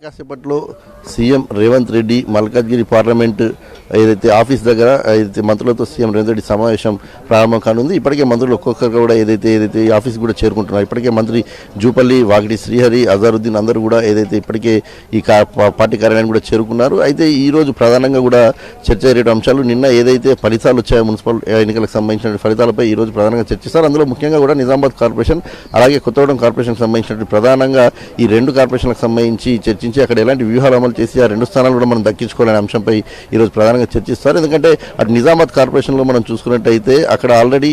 కాసేపట్లో CM Revanth Reddy Malkajgiri parliament ఏదైతే office దగ్గర ఏదైతే మంత్రులతో సీఎం రేవంత్ రెడ్డి సమావేశం ప్రారంభం కానుంది. ఇప్పటికే మంత్రులు ఒక్కొక్కరు కూడా ఏదైతే ఈ ఆఫీస్ కూడా చేరుకుంటున్నారు. ఇప్పటికే మంత్రి జూపల్లి, వాకిటి శ్రీహరి, అజారుద్దీన్ అందరూ కూడా ఏదైతే ఇప్పటికే ఈ పార్టీ కార్యాలయాన్ని కూడా చేరుకున్నారు. అయితే ఈ రోజు ప్రధానంగా కూడా చర్చ జరిగే అంశాలు నిన్న ఏదైతే ఫలితాలు వచ్చాయో మున్సిపల్ ఎన్నికలకు సంబంధించిన ఫలితాలపై ఈ రోజు ప్రధానంగా చర్చిస్తారు. అందులో ముఖ్యంగా కూడా నిజామాబాద్ కార్పొరేషన్ అలాగే కొత్తగూడెం కార్పొరేషన్కి సంబంధించిన ప్రధానంగా ఈ రెండు కార్పొరేషన్లకు సంబంధించి చర్చించి అక్కడ ఎలాంటి వ్యూహాలు అమలు చేసి ఆ రెండు స్థానాలు కూడా మనం దక్కించుకోవాలనే అంశంపై ఈరోజు ప్రధానంగా చర్చిస్తారు. ఎందుకంటే అటు నిజామాబాద్ కార్పొరేషన్లో మనం చూసుకున్నట్టయితే అక్కడ ఆల్రెడీ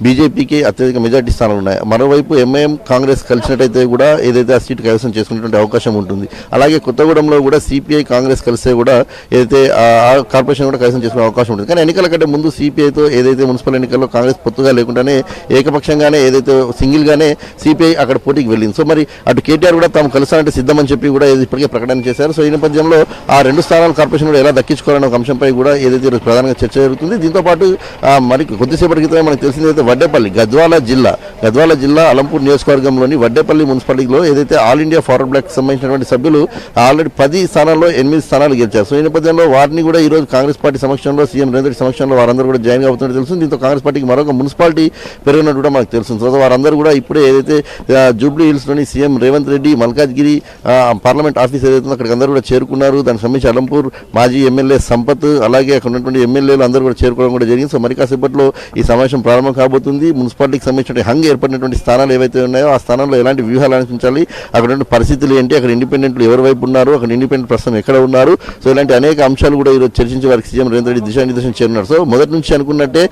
బీజేపీకి అత్యధిక మెజార్టీ స్థానాలు ఉన్నాయి. మరోవైపు ఎంఐఎం కాంగ్రెస్ కలిసినట్టయితే కూడా ఏదైతే ఆ సీటు కైవసం చేసుకునేటువంటి అవకాశం ఉంటుంది. అలాగే కొత్తగూడెంలో కూడా సిపిఐ కాంగ్రెస్ కలిసే కూడా ఏదైతే ఆ కార్పొరేషన్ కూడా కైవసం చేసుకునే అవకాశం ఉంటుంది. కానీ ఎన్నికల కంటే ముందు సిపిఐతో ఏదైతే మున్సిపల్ ఎన్నికల్లో కాంగ్రెస్ పొత్తుగా లేకుండానే ఏకపక్షంగానే ఏదైతే సింగిల్గానే సిపిఐ అక్కడ పోటీకి వెళ్ళింది. సో మరి అటు కేటీఆర్ కూడా తాము కలుస్తానంటే సిద్ధమని చెప్పి కూడా ఇప్పటికే ప్రకటన చేశారు. సో ఈ నేపథ్యంలో ఆ రెండు స్థానాల కార్పొరేషన్ కూడా ఎలా దక్కించుకోవాలనే ఒక అంశంపై కూడా ఏదైతే ఈరోజు ప్రధానంగా చర్చ జరుగుతుంది. దీంతోపాటు మరి కొద్దిసేపటి క్రితమే మనకు తెలిసిందైతే వడ్డేపల్లి గద్వాల జిల్లా అలంపూర్ నియోజకవర్గంలోని వడ్డేపల్లి మున్సిపాలిటీలో ఏదైతే ఆల్ ఇండియా ఫార్వర్డ్ బ్లాక్ సంబంధించినటువంటి సభ్యులు ఆల్రెడీ 10 స్థానాల్లో 8 స్థానాలు గెలిచారు. సో ఈ నేపథ్యంలో వారిని కూడా ఈరోజు కాంగ్రెస్ పార్టీ సమక్షంలో సీఎం రేవంత్ రెడ్డి సమక్షంలో వారందరూ కూడా జాయిన్ అవుతున్నట్టు తెలుస్తుంది. దీంతో కాంగ్రెస్ పార్టీకి మరొక మున్సిపాలిటీ పెరిగినట్టు కూడా మనకు తెలుస్తుంది. సో వారందరూ కూడా ఇప్పుడే ఏదైతే జూబ్లీ హిల్స్లోని CM Revanth Reddy Malkajgiri parliament office ఏదైతే అక్కడికి అందరూ కూడా చేరుకున్నారు. దానికి సంబంధించి అలంపూర్ మాజీ ఎమ్మెల్యే సంపత్ అలాగే అక్కడ ఉన్నటువంటి ఎమ్మెల్యేలు అందరూ కూడా చేరుకోవడం కూడా జరిగింది. సో మరి కాసేపట్లో ఈ సమావేశం ప్రారంభం కాబోతుంది. మున్సిపాలిటీకి సంబంధించిన హంగ్ ఏర్పడినటువంటి స్థానాలు ఏవైతే ఉన్నాయో ఆ స్థానంలో ఎలాంటి వ్యూహాలు అనిపించాలి, అక్కడ ఉన్న పరిస్థితులు ఏంటి, అక్కడ ఇండిపెండెంట్లు ఎవరి వైపు ఉన్నారు, అక్కడ ఇండిపెండెంట్ ప్రస్తుతం ఎక్కడ ఉన్నారు, సో ఇలాంటి అనేక అంశాలు కూడా ఈరోజు చర్చించి వారికి సీఎం రేవంత్ రెడ్డి దిశానిర్దేశం చేరున్నారు. సో మొదటి నుంచి అనుకున్నట్టే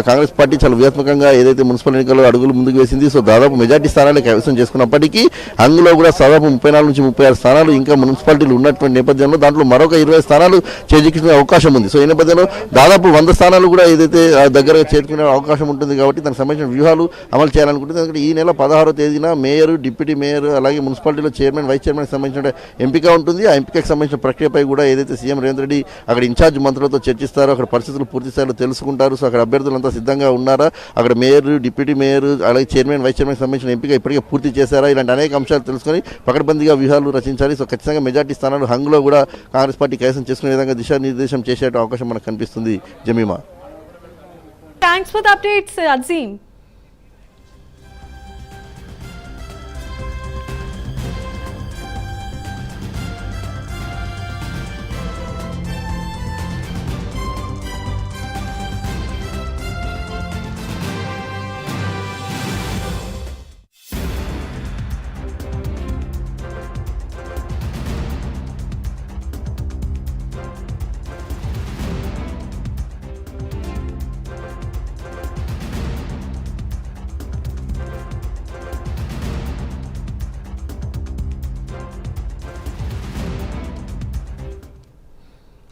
కాంగ్రెస్ పార్టీ చాలా వ్యూహాత్మకంగా ఏదైతే మున్సిపల్ ఎన్నికల్లో అడుగులు ముందుకు వేసింది. సో దాదాపు మెజార్టీ స్థానాలు కైవసం చేసుకున్నప్పటికీ అందులో కూడా దాదాపు 34 నుంచి 36 స్థానాలు ఇంకా మున్సిపాలిటీలు ఉన్నటువంటి నేపథ్యంలో దాంట్లో మరొక 20 స్థానాలు చేజిక్కించే అవకాశం ఉంది. సో ఈ నేపథ్యంలో దాదాపు 100 స్థానాలు కూడా ఏదైతే దగ్గరగా చేర్చుకునే అవకాశం ఉంటుంది. కాబట్టి దానికి సంబంధించిన వ్యూహాలు అమలు చేయాలనుకుంటుంది. ఎందుకంటే ఈ నెల 16వ తేదీన మేయర్, డిప్యూటీ మేయర్ అలాగే మున్సిపాలిటీలో చైర్మన్, వైస్ చైర్మన్కి సంబంధించిన ఎంపిక ఉంటుంది. ఆ ఎంపికకు సంబంధించిన ప్రక్రియపై కూడా ఏదైతే సీఎం రేవంత్ రెడ్డి అక్కడ ఇన్ఛార్జ్ మంత్రులతో చర్చిస్తారో, అక్కడ పరిస్థితులు పూర్తి స్థాయిలో తెలుసుకుంటారు. సో అక్కడ అభ్యర్థులంతా సిద్ధంగా ఉన్నారా, అక్కడ మేయర్, డిప్యూటీ మేయర్ అలాగే చైర్మన్, వైస్ చైర్మన్కి సంబంధించిన ఎంపిక ఇప్పటికే పూర్తి చేశారా, ఇలాంటి అనేక అంశాలు తెలుసుకొని పకడ్బందీగా వ్యూహాలు రచించాలి. సో ఖచ్చితంగా మెజార్టీ స్థానాలు హంగ్లో కూడా కాంగ్రెస్ పార్టీ కైవసం చేసుకునే విధంగా దిశానిర్దేశం చేసే అవకాశం మనకు కనిపిస్తుంది. Jemimah, thanks for the updates Azeem.